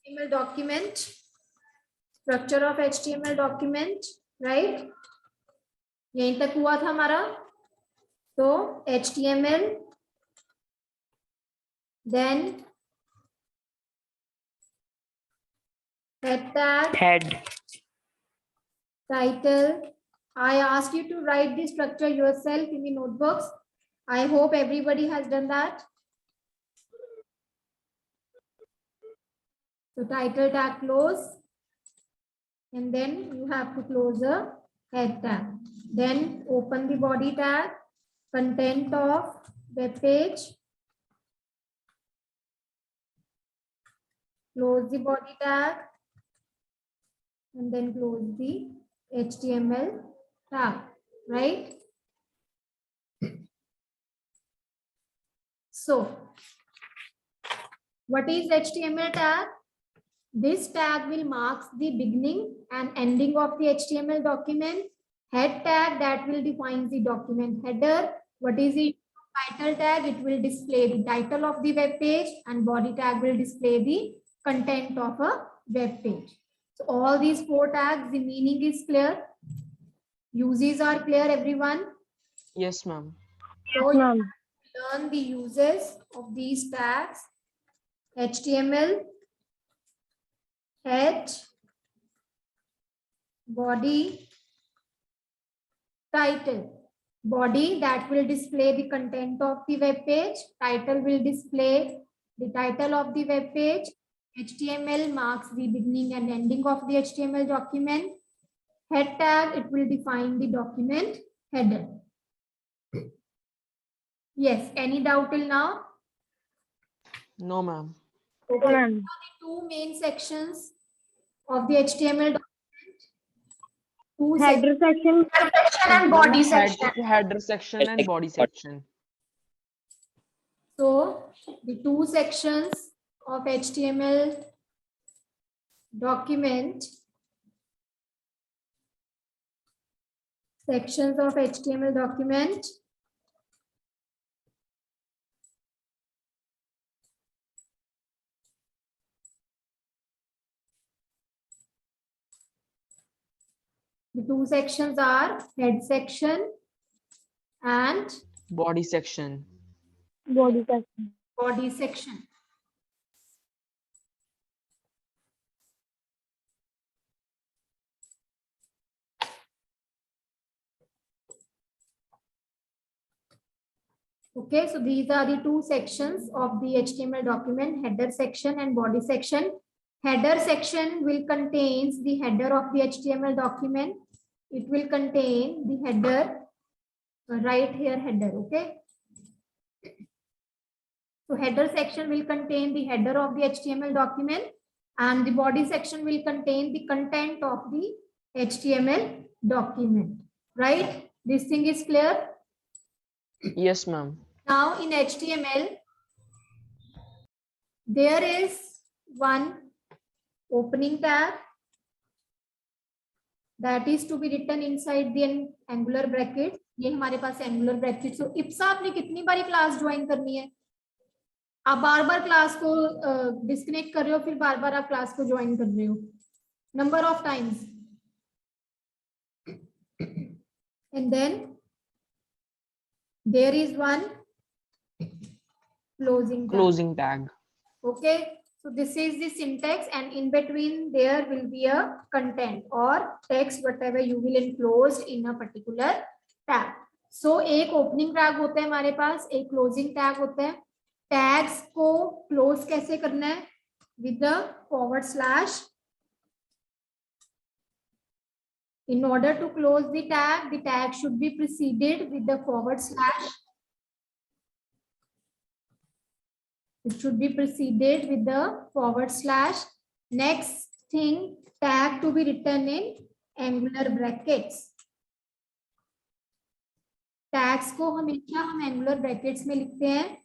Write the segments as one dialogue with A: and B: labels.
A: HTML document, structure of HTML document, right? यहीं तक हुआ था हमारा. तो HTML, then head tag,
B: Head.
A: title. I asked you to write the structure yourself in the notebooks. I hope everybody has done that. So title tag close, and then you have to close the head tag. Then open the body tag, content of web page, close the body tag, and then close the HTML tag, right? So what is HTML tag? This tag will mark the beginning and ending of the HTML document. Head tag, that will define the document header. What is the title tag? It will display the title of the web page, and body tag will display the content of a web page. So all these 4 tags, the meaning is clear. Uses are clear, everyone.
B: Yes, ma'am.
A: So you have to learn the uses of these tags. HTML, head, body, title. Body, that will display the content of the web page. Title will display the title of the web page. HTML marks the beginning and ending of the HTML document. Head tag, it will define the document header. Yes, any doubt till now?
B: No, ma'am.
A: Okay. Now the 2 main sections of the HTML document.
C: Header section
A: and body section.
B: Header section and body section.
A: So the 2 sections of HTML document, sections of HTML document. The 2 sections are head section and
B: Body section.
C: body section.
A: body section. Okay, so these are the 2 sections of the HTML document, header section and body section. Header section will contains the header of the HTML document. It will contain the header, right here header, okay? So header section will contain the header of the HTML document, and the body section will contain the content of the HTML document, right? This thing is clear?
B: Yes, ma'am.
A: Now in HTML, there is one opening tag that is to be written inside the angular bracket. ये हमारे पास angular bracket. So Ipsa आपने कितनी बारी class join करनी है? आप बार बार class को disconnect कर रहे हो, फिर बार बार आप क्लास को ज्वाइन कर रहे हो. Number of times. And then there is one closing tag. Okay, so this is the syntax, and in between there will be a content or text, whatever you will enclose in a particular tag. So एक opening tag होता है हमारे पास, एक closing tag होता है. Tags को close कैसे करना है? With the /. In order to close the tag should be preceded with the /. It should be preceded with the /. Next thing, tag to be written in angular brackets. Tags को हमेशा हम angular brackets में लिखते हैं.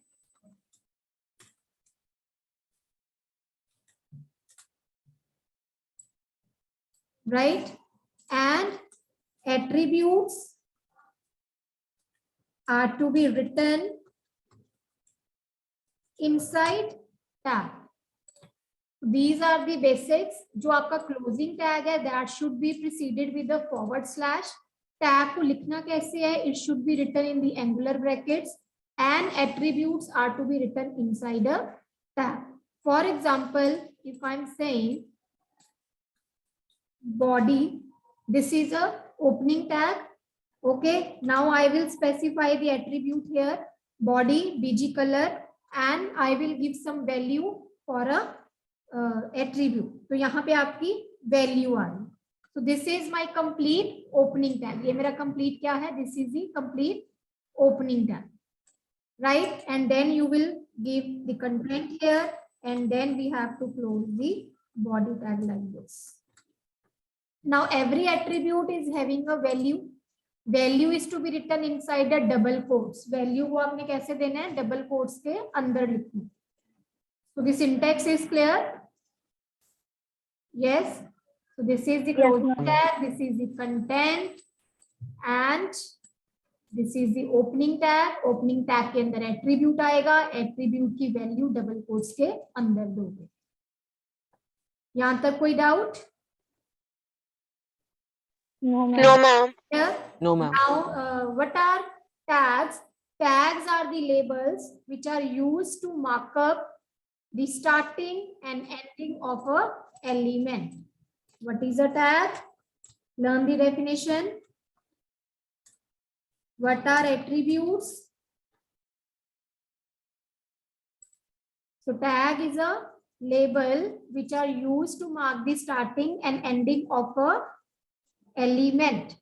A: Right? And attributes are to be written inside tag. These are the basics. जो आपका closing tag है, that should be preceded with the forward slash. Tag को लिखना कैसे है? It should be written in the angular brackets, and attributes are to be written inside a tag. For example, if I'm saying body, this is a opening tag. Okay, now I will specify the attribute here, body, bg color, and I will give some value for a attribute. तो यहाँ पे आपकी value आ रही है. So this is my complete opening tag. ये मेरा complete क्या है? This is the complete opening tag, right? And then you will give the content here, and then we have to close the body tag like this. Now every attribute is having a value. Value is to be written inside the double quotes. Value को आपने कैसे देना है? Double quotes के अंदर लिखना. So the syntax is clear? Yes. So this is the closing tag. This is the content, and this is the opening tag. Opening tag के अंदर attribute आएगा. Attribute की value double quotes के अंदर दोगे. यहाँ तक कोई doubt?
C: No, ma'am.
D: No, ma'am.
A: Here.
B: No, ma'am.
A: Now, what are tags? Tags are the labels which are used to mark up the starting and ending of a element. What is a tag? Learn the definition. What are attributes? So tag is a label which are used to mark the starting and ending of a element.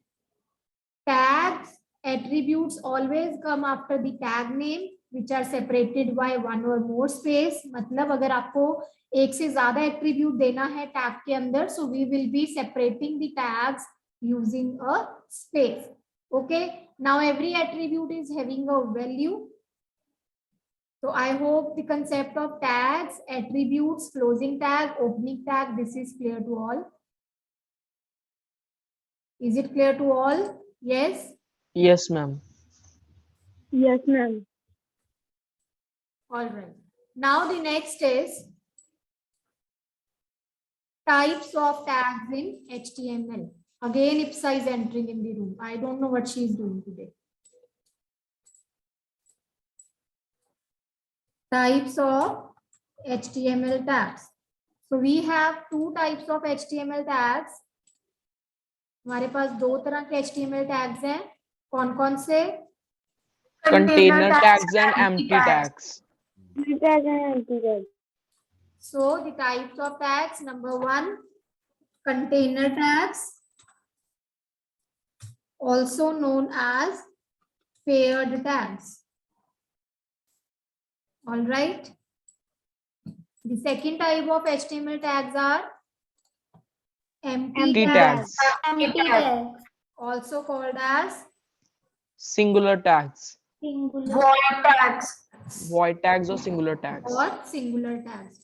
A: Tags, attributes always come after the tag name, which are separated by one or more space. मतलब अगर आपको एक से ज्यादा attribute देना है tag के अंदर, so we will be separating the tags using a space. Okay. Now every attribute is having a value. So I hope the concept of tags, attributes, closing tag, opening tag, this is clear to all. Is it clear to all? Yes.
B: Yes, ma'am.
C: Yes, ma'am.
A: All right. Now the next is types of tags in HTML. Again, Ipsa is entering in the room. I don't know what she is doing today. Types of HTML tags. So we have two types of HTML tags. हमारे पास दो तरह के HTML tags हैं. कौन कौन से?
B: Container tags and empty tags.
C: Tag and empty tag.
A: So the types of tags, number one, container tags, also known as paired tags. All right. The second type of HTML tags are empty
B: Empty
A: tags,
B: tags.
C: Empty tag.
A: also called as
B: Singular tags.
A: singular
D: Void tags.
B: Void tags or singular tags.
A: or singular tags.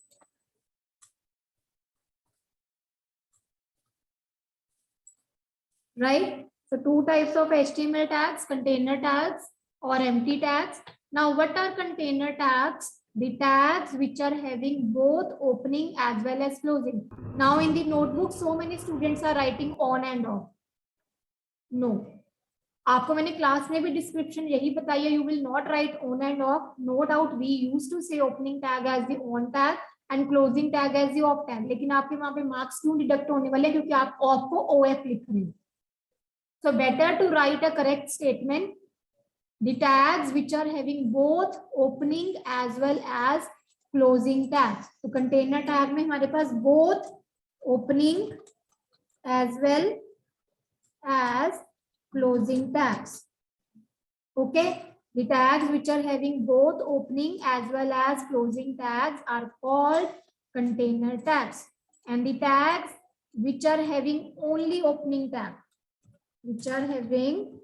A: Right? So two types of HTML tags, container tags or empty tags. Now what are container tags? The tags which are having both opening as well as closing. Now in the notebook, so many students are writing on and off. No. आपको मैंने class में भी description यही बताया, you will not write on and off. No doubt we used to say opening tag as the on tag and closing tag as the off tag. लेकिन आपके वहां पे मार्क्स क्यों डिडक्ट होने वाले हैं? क्योंकि आप off को OF लिख रहे हैं. So better to write a correct statement. The tags which are having both opening as well as closing tags. So container tag में हमारे पास both opening as well as closing tags. Okay. The tags which are having both opening as well as closing tags are called container tags. And the tags which are having only opening tag, which are having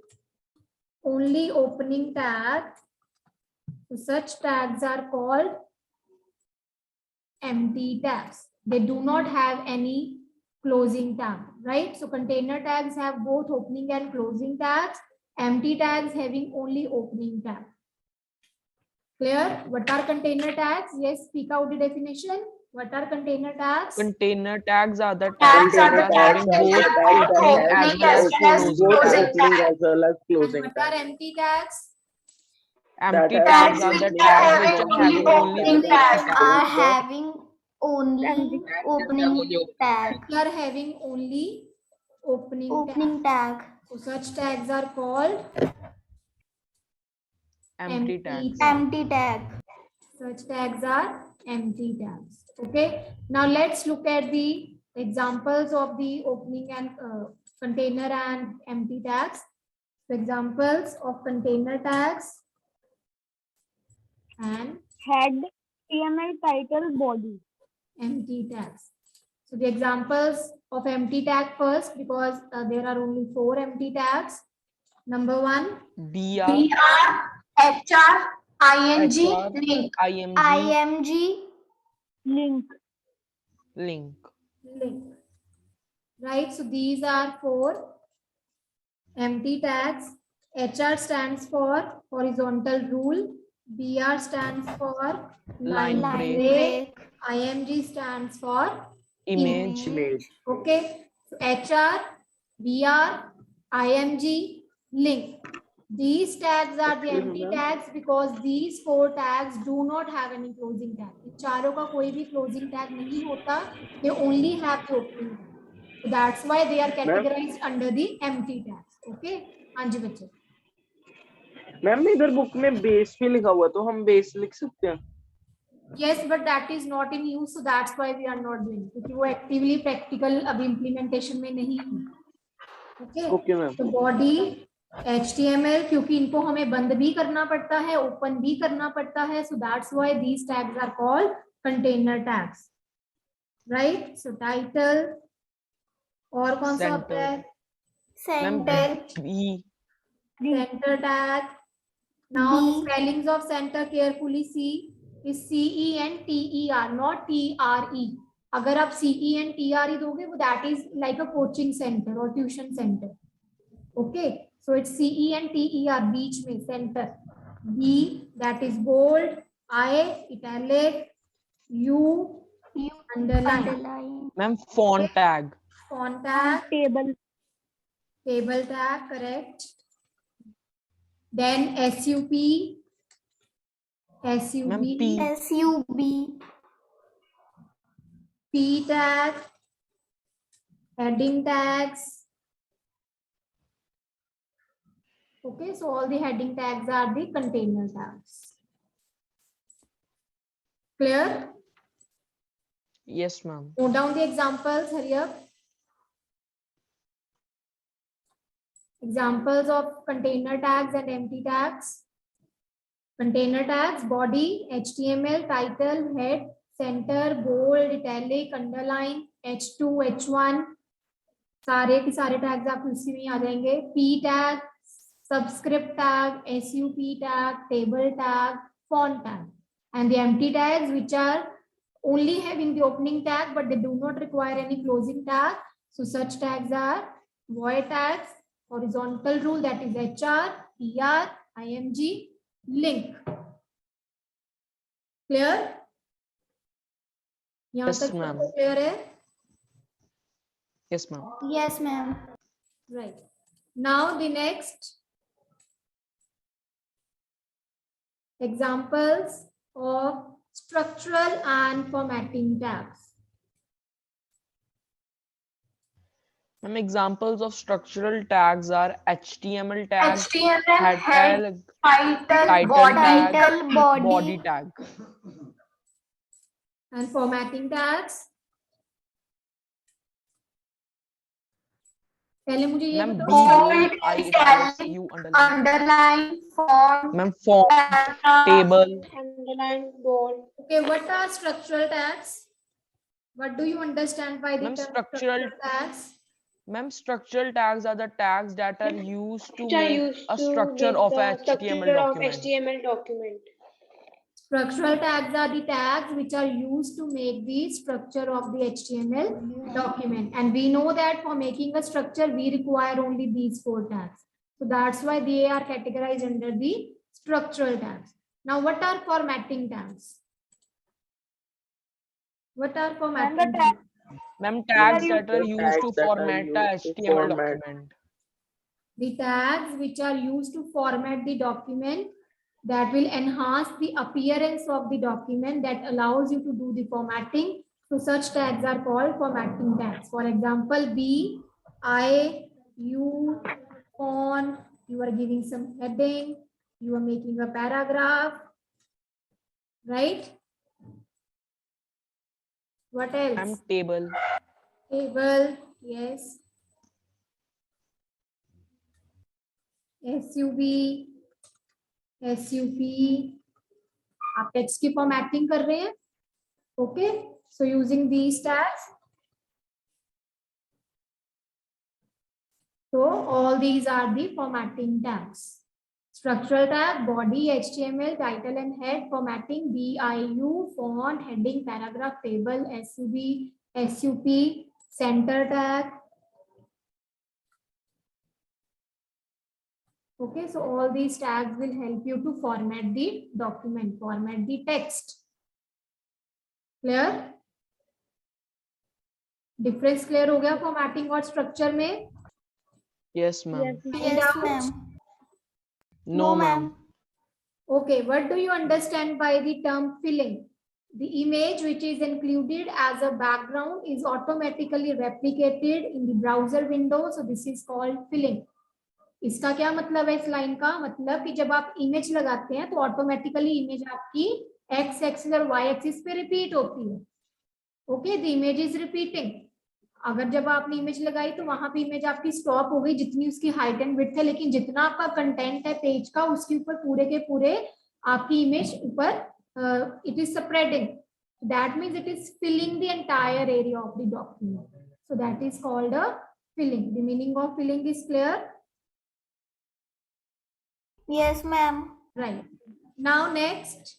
A: only opening tag, so such tags are called empty tags. They do not have any closing tag, right? So container tags have both opening and closing tags. Empty tags having only opening tag. Clear? What are container tags? Yes, speak out the definition. What are container tags?
B: Container tags are the
D: Tags
B: tags
D: are
B: that
D: the
B: are
D: tags
B: having
D: that
B: both
D: are
B: opening
D: having
B: as well as
D: opening as
B: closing
D: both
B: tags.
D: opening
E: as well as
A: And
E: closing
A: what are
E: tags.
A: empty tags?
B: Empty
E: That
B: tags
D: Tags
B: are
D: which
B: the
D: are
B: tags
D: having
B: which are
D: only
B: having only
D: opening
B: opening
D: tags.
B: tags.
F: are having only opening tag.
A: Which are having only opening tag.
F: Opening tag.
A: So such tags are called
B: Empty tags.
F: Empty tag.
A: Such tags are empty tags. Okay. Now let's look at the examples of the opening and container and empty tags. So examples of container tags and
C: Head, HTML title, body.
A: empty tags. So the examples of empty tag first, because there are only 4 empty tags. Number 1,
B: DR,
D: DR, HR, ING,
B: HR,
D: link.
B: IMG,
F: IMG.
C: Link.
B: link.
A: link. Right, so these are 4 empty tags. HR stands for horizontal rule. BR stands for
B: Line
F: Line
B: break.
F: break.
A: IMG stands for
B: Image.
E: Image.
A: okay. So HR, BR, IMG, link. These tags are the
E: Excuse me,
A: empty
E: ma'am.
A: tags because these 4 tags do not have any closing tag. इन चारों का कोई भी closing tag नहीं होता. They only have the opening tag. So that's why they are categorized under the empty tags. Okay. हाँ जी बच्चे.
E: Ma'am इधर book में बेस भी लिखा हुआ है, तो हम बेस लिख सकते हैं.
A: Yes, but that is not in use, so that's why we are not doing. क्योंकि वो actively practical अभी implementation में नहीं है. Okay.
E: Okay ma'am.
A: तो body HTML क्योंकि इनको हमें बंद भी करना पड़ता है, ओपन भी करना पड़ता है, so that's why these tags are called container tags, right? So title और कौन सा होता है?
B: Ma'am,
F: Center.
B: B,
A: Center tag. Now the
F: B.
A: spellings of center carefully see is CENTER, not TRE. अगर आप CENTRE दोगे वो that is like a coaching center or tuition center. Okay, so it's CENTER बीच में center. B that is bold, I italic, U
F: U.
A: underline.
F: Underline.
B: ma'am, font tag.
A: Font tag,
C: Table.
A: table tag, correct. Then SUP,
B: Ma'am, P,
F: SUB.
A: P tag, heading tags. Okay, so all the heading tags are the container tags. Clear?
B: yes, ma'am.
A: Note down the examples, hurry up. Examples of container tags and empty tags. Container tags, body, HTML, title, head, center, bold, italic, underline, H2, H1. सारे के सारे tags आपको इसी में आ जाएंगे. P tag, subscript tag, SUP tag, table tag, font tag. And the empty tags which are only having the opening tag but they do not require any closing tag. So such tags are void tags, horizontal rule that is HR, PR, IMG, link. Clear? यहाँ
B: Yes,
A: तक
B: ma'am.
A: सबको clear है?
B: Yes, ma'am.
F: Yes, ma'am.
A: Right. Now the next examples of structural and formatting tags.
B: Ma'am, examples of structural tags are HTML tag,
D: HTML,
B: head
D: head,
B: tag,
D: title,
B: title
D: body.
B: tag,
F: Title, body.
B: body tag.
A: And formatting tags. पहले मुझे ये
B: Ma'am,
A: बताओ.
D: Bold,
B: B, I, italics,
D: italic,
B: U, underline.
D: underline, font,
B: Ma'am, font,
D: paragraph,
B: table.
D: underline, bold.
A: Okay, what are structural tags? What do you understand by the
B: Ma'am,
A: term
B: structural
A: tags?
B: Ma'am, structural tags are the tags that are used to
G: which are
B: make
G: used
B: a
G: to
B: structure
G: make
B: of
G: the
B: a HTML
G: structure of
B: document.
G: HTML document.
A: Structural tags are the tags which are used to make the structure of the HTML document. And we know that for making a structure, we require only these 4 tags. So that's why they are categorized under the structural tags. Now, what are formatting tags? What are
C: And the
A: formatting
C: tag
A: tags?
B: Ma'am, tags
C: used
B: that are
E: The
B: used
E: tags
B: to
E: that are
B: format
E: used
B: a
E: to
B: HTML
E: format.
B: document.
A: The tags which are used to format the document that will enhance the appearance of the document, that allows you to do the formatting. So such tags are called formatting tags. For example, B, I, U, font, you are giving some heading, you are making a paragraph, right? What
B: Ma'am,
A: else?
B: table.
A: Table, yes. SUV, SUP, आप text की formatting कर रहे हैं, okay? So using these tags, so all these are the formatting tags. Structural tag, body, HTML, title and head, formatting, BIU, font, heading, paragraph, table, SUV, SUP, center tag. Okay, so all these tags will help you to format the document, format the text. Clear? Difference clear हो गया formatting और structure में?
B: Yes, ma'am.
C: Yes, ma'am.
A: Any
F: Yes,
A: doubt?
F: ma'am.
B: No, ma'am.
A: Okay, what do you understand by the term filling? The image which is included as a background is automatically replicated in the browser window, so this is called filling. इसका क्या मतलब है इस line का? मतलब कि जब आप इमेज लगाते हैं तो ऑटोमेटिकली इमेज आपकी एक्स एक्सिस और वाई एक्सिस पे रिपीट होती है. Okay, the image is repeating. अगर जब आपने इमेज लगाई तो वहां पे इमेज आपकी स्टॉप हो गई जितनी उसकी हाइट एंड विड्थ है, लेकिन जितना आपका कंटेंट है पेज का उसके ऊपर पूरे के पूरे आपकी इमेज ऊपर it is spreading. That means it is filling the entire area of the document. So that is called a filling. The meaning of filling is clear?
F: Yes, ma'am.
A: Right. Now next,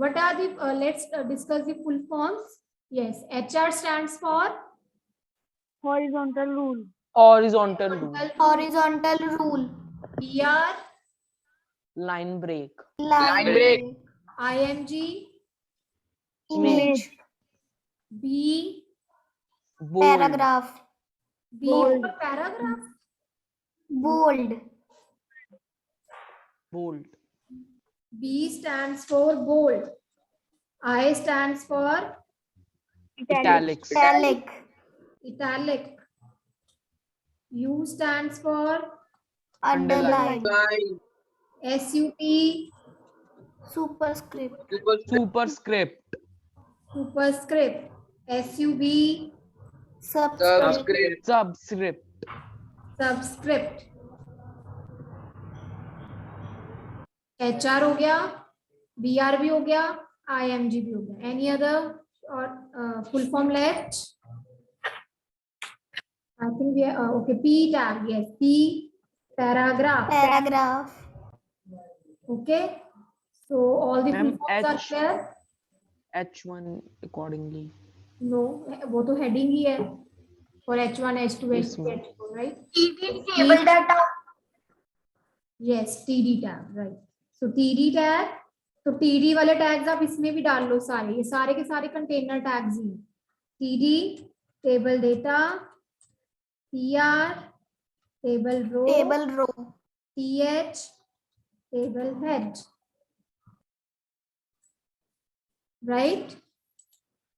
A: what are the, let's discuss the full forms. Yes, HR stands for
C: Horizontal rule.
B: Horizontal rule.
F: Horizontal rule.
A: PR,
B: Line break.
F: Line break.
A: IMG,
F: Image.
A: B,
B: Bold.
F: Paragraph.
A: B for paragraph,
F: Bold.
B: Bold.
A: B stands for bold, I stands for
B: Italics.
F: Italic.
A: italic, U stands for
F: Underline.
A: SUP,
F: Superscript.
B: Superscript.
A: superscript, SUB,
F: Subscript.
B: Subscript.
A: Subscript. HR हो गया, BR भी हो गया, IMG भी हो गया. Any other और full form left? I think we are okay. P tag, yes. P paragraph.
F: Paragraph.
A: Okay. So all the full
B: Ma'am,
A: forms are
B: H.
A: clear?
B: H1 accordingly.
A: No, वो तो heading ही है. For H1, H2,
B: Yes,
A: H3,
B: ma'am.
A: H4, right?
D: TD table data.
A: Yes, TD tag, right. So TD tag, तो TD वाले tags आप इसमें भी डाल लो सारे, ये सारे के सारे कंटेनर टैग्स ही हैं. TD table data, TR table row,
F: Table row.
A: TH table head, right?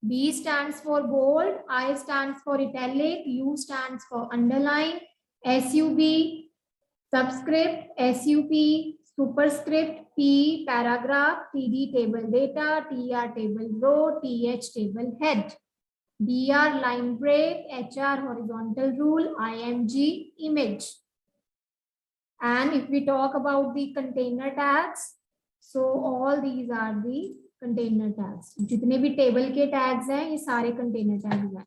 A: B stands for bold, I stands for italic, U stands for underline, SUB subscript, SUP superscript, P paragraph, TD table data, TR table row, TH table head, BR line break, HR horizontal rule, IMG image. And if we talk about the container tags, so all these are the container tags. जितने भी table के tags हैं ये सारे container tags हैं.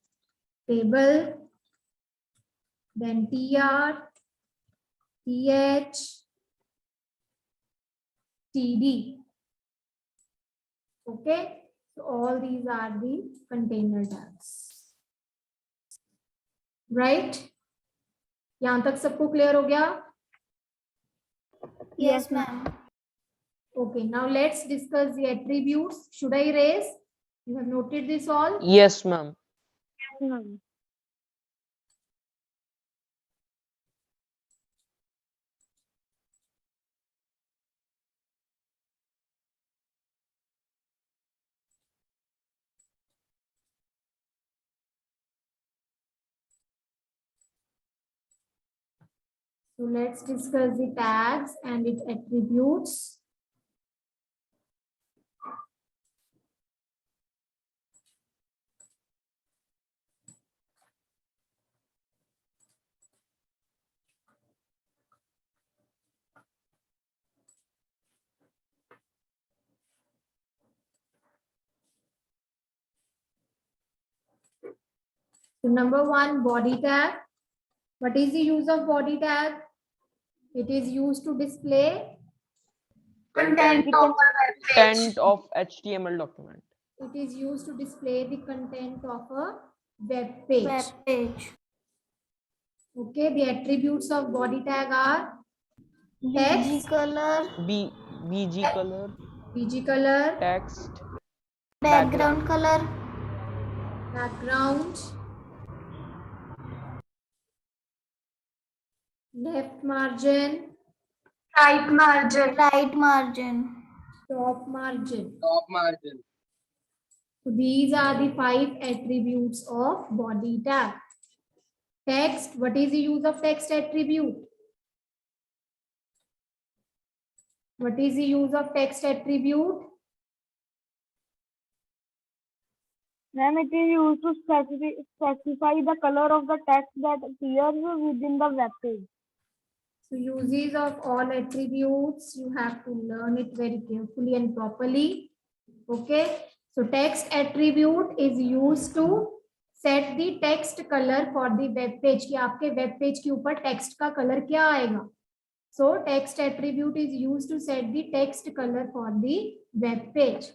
A: Table, then TR, TH, TD. Okay, so all these are the container tags. Right? यहाँ तक सबको क्लियर हो गया?
F: Yes, ma'am.
A: Okay, now let's discuss the attributes. Should I erase? You have noted this all?
B: Yes, ma'am.
C: Ma'am.
A: So let's discuss the tags and its attributes. So number one, body tag. What is the use of body tag? It is used to display.
D: Content of a web page.
B: Content of HTML document.
A: It is used to display the content of a web page.
F: Web page.
A: Okay, the attributes of body tag are
F: BG
A: text,
F: color.
B: BG color,
A: BG color,
B: text,
F: Background color.
A: background, left margin,
D: Right margin.
F: Right margin.
A: top margin.
E: Top margin.
A: So these are the 5 attributes of body tag. Text, what is the use of text attribute? What is the use of text attribute?
C: Ma'am, it is used to specify the color of the text that appears within the web page.
A: So uses of all attributes, you have to learn it very carefully and properly. Okay. So text attribute is used to set the text color for the web page. कि आपके web page के ऊपर text का color क्या आएगा? So text attribute is used to set the text color for the web page.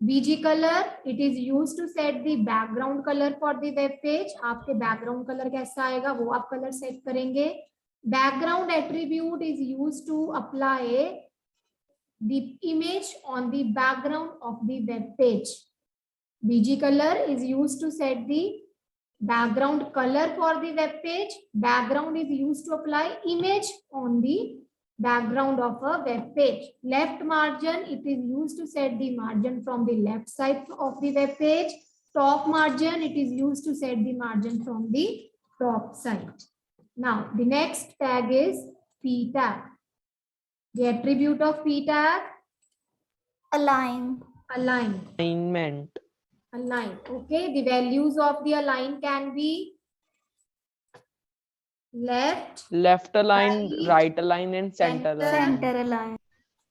A: BG color, it is used to set the background color for the web page. आपके background color कैसा आएगा वो आप color set करेंगे. Background attribute is used to apply the image on the background of the web page. BG color is used to set the background color for the web page. Background is used to apply image on the background of a web page. Left margin, it is used to set the margin from the left side of the web page. Top margin, it is used to set the margin from the top side. Now, the next tag is P tag. The attribute of P tag,
F: Align.
A: align.
B: alignment,
A: Align. Okay, the values of the align can be left,
B: left align,
A: Right.
B: right align, and center
A: Center.
B: align.
F: Center align.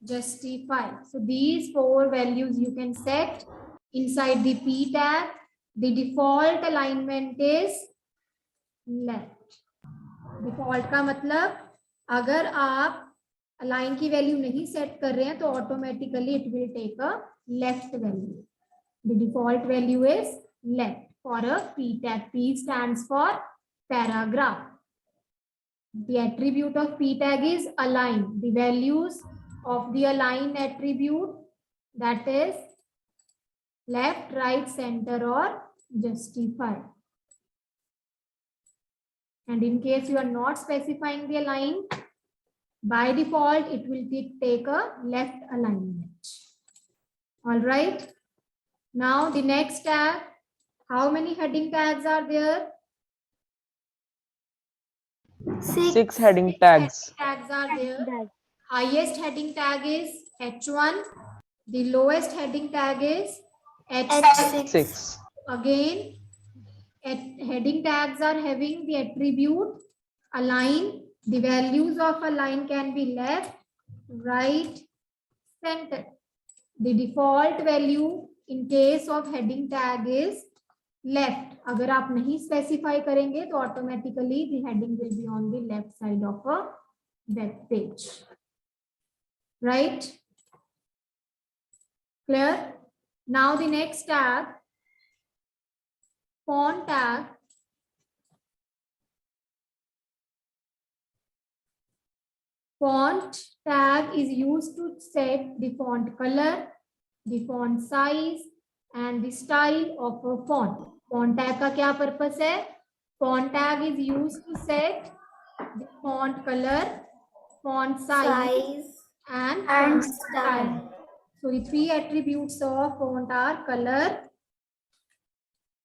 A: justify. So these 4 values you can set inside the P tag. The default alignment is left. Default का मतलब अगर आप align की value नहीं set कर रहे हैं तो automatically it will take a left value. The default value is left for a P tag. P stands for paragraph. The attribute of P tag is align. The values of the align attribute, that is left, right, center, or justify. And in case you are not specifying the align, by default, it will take a left alignment. All right. Now the next tag, how many heading tags are there?
B: 6 heading tags.
A: Tags are there.
C: That
A: Highest heading tag is H1. The lowest heading tag is H6.
F: H6.
B: 6.
A: Again, heading tags are having the attribute align. The values of align can be left, right, center. The default value in case of heading tag is left. अगर आप नहीं specify करेंगे तो automatically the heading will be on the left side of a web page. Right? Clear? Now the next tag, font tag. Font tag is used to set the font color, the font size, and the style of a font. Font tag का क्या purpose है? Font tag is used to set the font color, font size,
F: Size
A: and
F: and
A: font style.
F: style.
A: So the three attributes of font are color,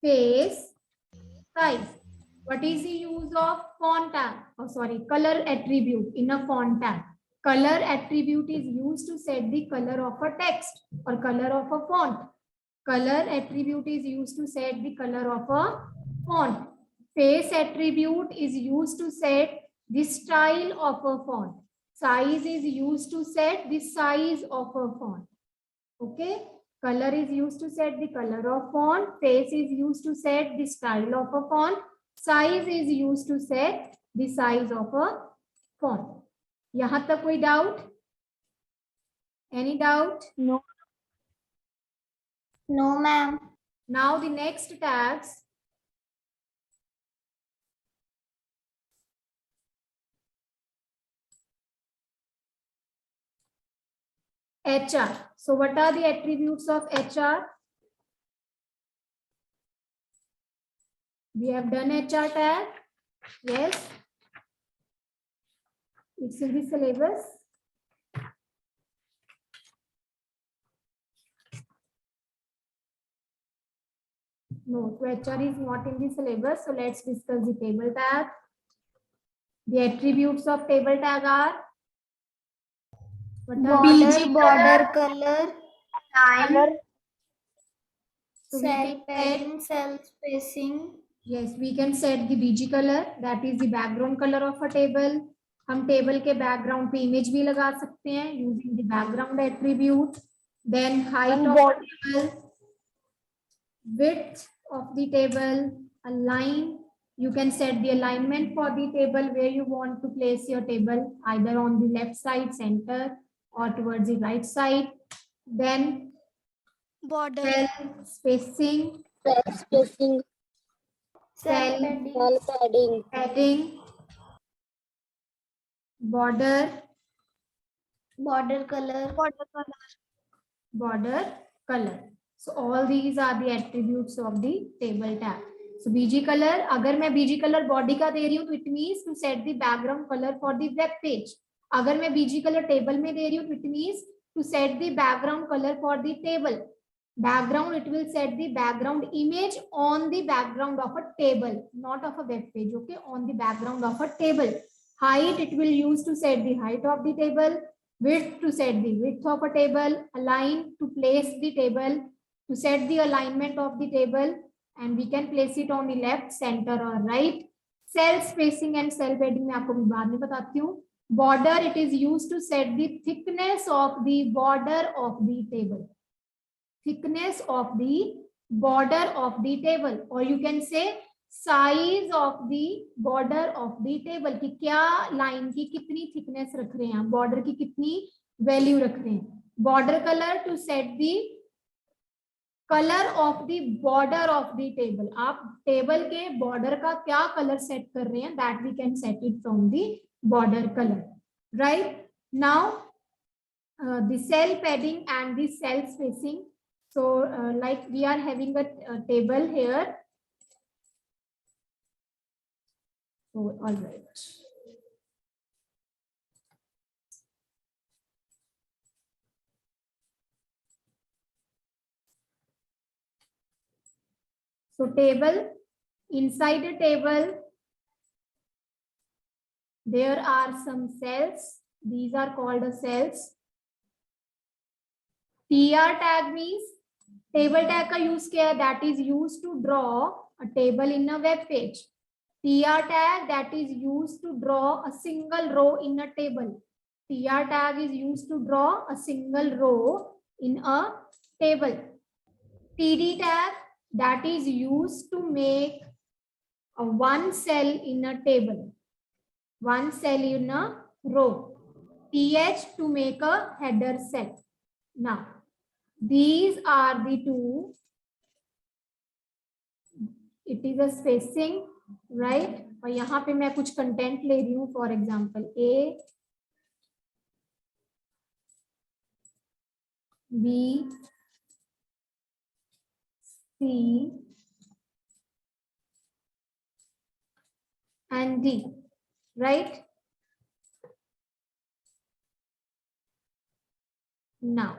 A: face, size. What is the use of font tag? Oh, sorry, color attribute in a font tag. Color attribute is used to set the color of a text or color of a font. Color attribute is used to set the color of a font. Face attribute is used to set the style of a font. Size is used to set the size of a font. Okay. Color is used to set the color of font. Face is used to set the style of a font. Size is used to set the size of a font. यहाँ तक कोई doubt? Any doubt?
C: No.
F: No, ma'am.
A: Now the next tags. HR. So what are the attributes of HR? We have done HR tag. Yes. It's in the syllabus. No, so HR is not in the syllabus. So let's discuss the table tag. The attributes of table tag are what are
F: Border, border color,
D: Line.
A: So we
F: cell
A: can
F: padding, cell spacing,
A: Yes, we can set the BG color, that is the background color of a table. हम table के background पे image भी लगा सकते हैं using the background attribute. Then height of the table, width of the table, align. You can set the alignment for the table where you want to place your table, either on the left side, center, or towards the right side. Then
F: border,
A: cell spacing,
F: spacing,
A: cell
F: cell padding,
A: padding, border,
F: border color,
A: border color. So all these are the attributes of the table tag. So BG color, अगर मैं BG color body का दे रही हूँ तो it means to set the background color for the web page. अगर मैं BG color table में दे रही हूँ तो it means to set the background color for the table. Background, it will set the background image on the background of a table, not of a web page. Okay, on the background of a table. Height, it will use to set the height of the table. Width, to set the width of a table. Align, to place the table, to set the alignment of the table, and we can place it on the left, center, or right. Cell spacing and cell padding मैं आपको बाद में बताती हूँ. Border, it is used to set the thickness of the border of the table. Thickness of the border of the table, or you can say size of the border of the table. कि क्या line की कितनी thickness रख रहे हैं, border की कितनी value रख रहे हैं. Border color, to set the color of the border of the table. आप table के border का क्या color set कर रहे हैं, that we can set it from the border color. Right now, the cell padding and the cell spacing. So like we are having a table here. So all right. So table, inside a table, there are some cells. These are called as cells. TR tag means table tag का use किया है, that is used to draw a table in a web page. TR tag, that is used to draw a single row in a table. TR tag is used to draw a single row in a table. TD tag, that is used to make a one cell in a table, one cell in a row. TH, to make a header cell. Now, these are the two. It is a spacing, right? और यहाँ पे मैं कुछ content ले रही हूँ, for example A, B, C and D, right? Now,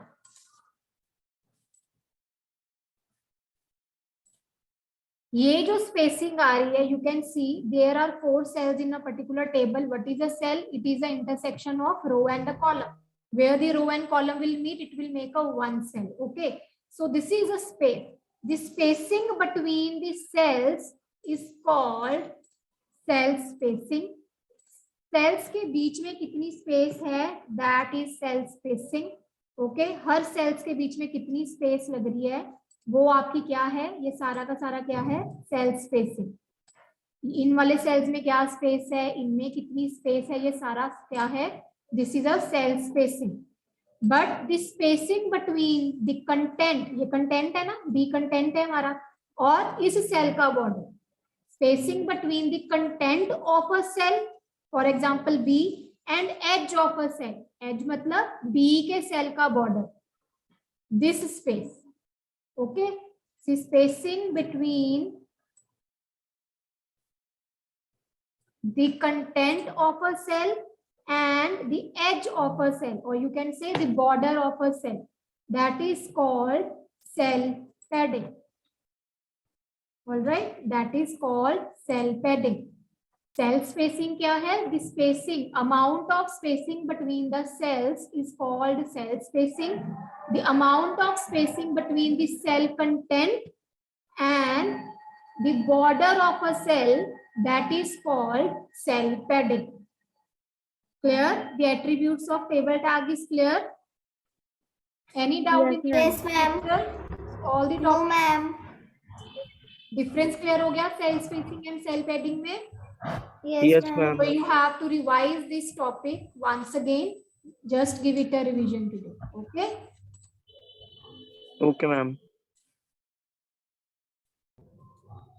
A: ये जो spacing आ रही है, you can see there are 4 cells in a particular table. What is a cell? It is the intersection of row and a column. Where the row and column will meet, it will make a one cell. Okay. So this is a space. The spacing between the cells is called cell spacing. Cells के बीच में कितनी space है? That is cell spacing. Okay. Her cells के बीच में कितनी space लग रही है? वो आपकी क्या है? ये सारा का सारा क्या है? Cell spacing. इन वाले सेल्स में क्या स्पेस है, इनमें कितनी स्पेस है, ये सारा क्या है? This is a cell spacing. But the spacing between the content, ये कंटेंट है ना, बी कंटेंट है हमारा, और इस सेल का border, spacing between the content of a cell, for example B, and edge of a cell. Edge मतलब B के सेल का border, this space. Okay, so spacing between the content of a cell and the edge of a cell, or you can say the border of a cell, that is called cell padding. All right, that is called cell padding. Cell spacing क्या है? The spacing, amount of spacing between the cells is called cell spacing. The amount of spacing between the cell content and the border of a cell, that is called cell padding. Clear? The attributes of table tag is clear. Any doubt in
F: Yes, ma'am.
A: all the
F: No,
A: topics?
F: ma'am.
A: Difference clear हो गया cell spacing and cell padding में?
F: Yes,
E: Yes,
F: ma'am.
A: So you have to revise this topic once again. Just give it a revision today. Okay.
E: Okay, ma'am.